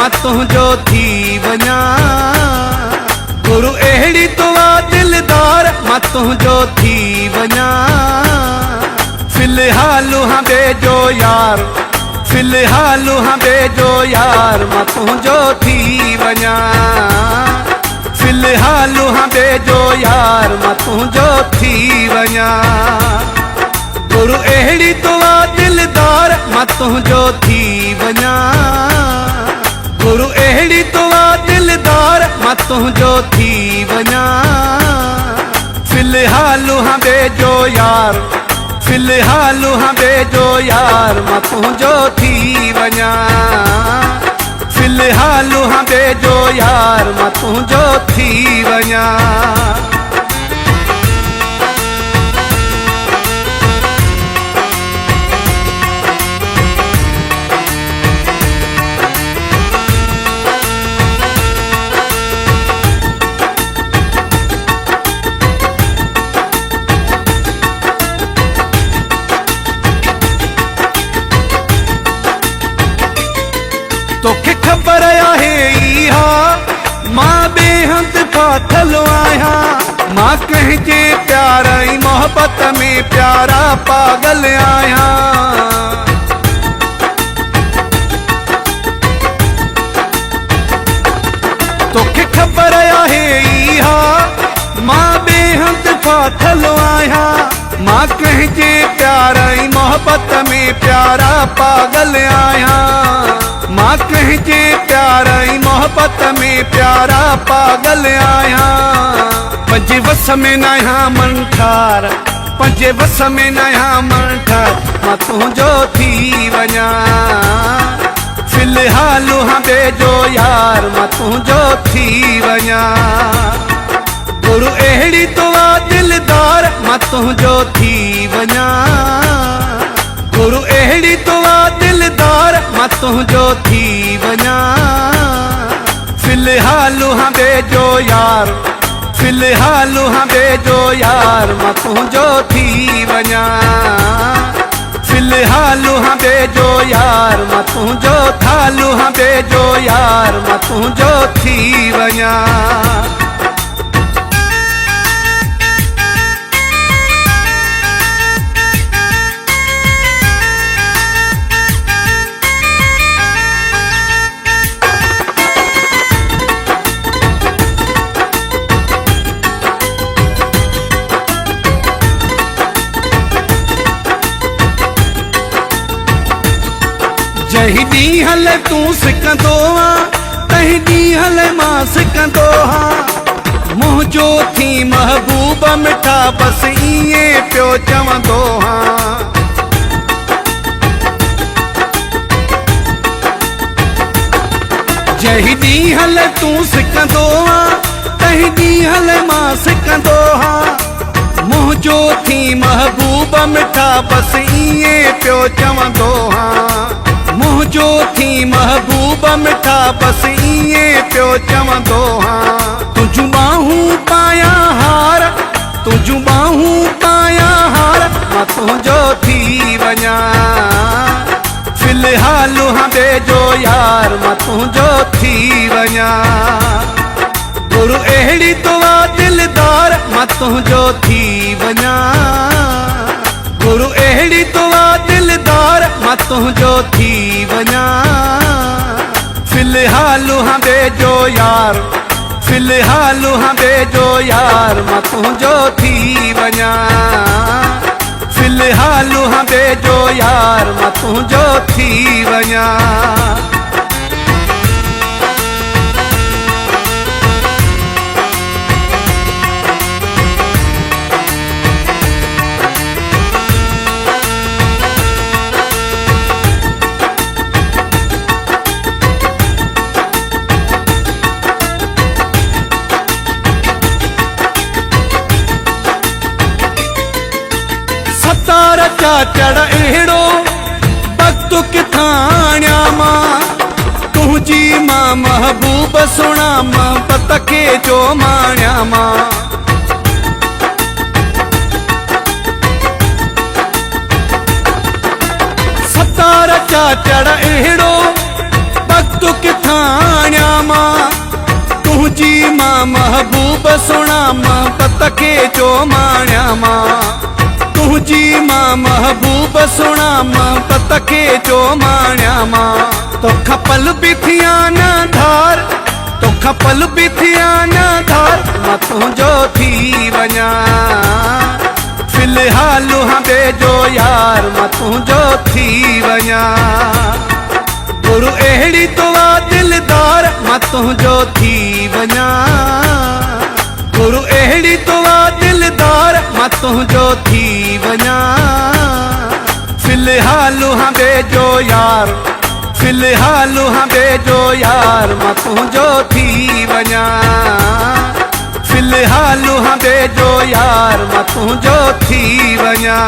मां तुंहिंजो थी वञा। गुरु अहिड़ी तुआ दिलदार मां तुंहिंजो थी वञा। फिलहाल हाँ बेजो यार, फिलहाल हाँ बेजो यार मां तुंहिंजो थी वञा। फिलहाल हाँ बेजो यार मां तुंहिंजो थी वञा। गुरु अहिड़ी तुआ दिलदार मां तुंहिंजो थी वञा। गुरु अहिड़ी तुआ दिलदार मां तुंहिंजो थी वञा। फिलहाल हाँ बेजो यार, फिलहाल हाँ बेजो यार मां तुंहिंजो थी वञा। फिलहाल हाँ बेजो यार मां तुंहिंजो थी वञा। तोखे खबर आहे इहा मां बेहद फाथल आहियां। मां कंहिंजे प्यार ऐं मोहब्बत में प्यारा पागल आहियां। तोखे खबर आहे इहा मां बेहद फाथल आहियां। मां कंहिंजे प्यार ऐं मोहब्बत में प्यारा पागल आहियां। मां कंहिंजे प्यार ऐं मोहब्बत में प्यारा पागल आहियां। पंहिंजे वस में न आहियां मनठार, पंहिंजे वस में न आहियां मनठार मां तुंहिंजो थी वञा। फिलहाल हाँ बेजो यार मां तुंहिंजो थी वञा। गुरु अहिड़ी तुआ दिलदार मां तुंहिंजो थी वञा। गुरु अहिड़ी तुआ दिलदार मां तुंहिंजो थी वञा। फिलहाल हाँ बेजो यार, फिलहाल हाँ बेजो यार मां तुंहिंजो थी वञा। फिलहाल हाँ बेजो यार मां तुंहिंजो थाल हाँ बेजो यार मां तुंहिंजो थी वञा। जही ॾींहुं हल तूं सिकंदो आ, तही ॾींहुं हल मां सिकंदो हा। मुंहिंजो थी महबूब मिठा बसि ईअं पियो चवंदो हा। जही ॾींहुं हल तूं सिकंदो आ, तही ॾींहुं हल मां सिकंदो हा। मुंहिंजो थी महबूब मिठा बसि ईअं पियो चवंदो हा। मुंहिंजो थी महबूब मिठा बसि ईअं पियो चवंदो हा। तुंहिंजूं बाहूं पायां हार, तुंहिंजूं बाहूं पायां हार मां तुंहिंजो थी वञा। फिलहाल हाँ बेजो यार मां तुंहिंजो थी वञा। गुरु अहिड़ी तुआ दिलदार मां तुंहिंजो थी वञा। गुरु अहिड़ी तुआ दिलदार मां तुंहिंजो थी वञा। फिलहाल हाँ बेजो यार, फिलहाल हाँ बेजो यार मां तुंहिंजो थी वञा। फिलहाल हाँ बेजो यार मां तुंहिंजो थी वञा। सतार चाचड़ अहिड़ो वक़्तु किथां आणिया मां। तुंहिंजी मां महबूब सुहिणा मोहब्बत खे जो माणिया मां। सतार चाचड़ अहिड़ो वक़्तु किथां महबूब सुना मोहब्बत के जो माण्या मां तुझी मां महबूब सुना मोहब्बत के जो माण्या मां तोखा पल भी थिया न धार तोखा पल भी थिया न धार मां तुझो थी वञा फिलहाल हबे जो यार मां तुझो थी वञा गुरु अहिड़ी दुआ दिलदार मां तुझो थी वञा गुरु अहिड़ी दुआ दिलदार मां तुझो थी वञा फिलहाल हबे जो यार फिलहाल हबे जो यार मां तुझो थी वञा फिलहाल हबे जो यार मां तुझो थी वञा।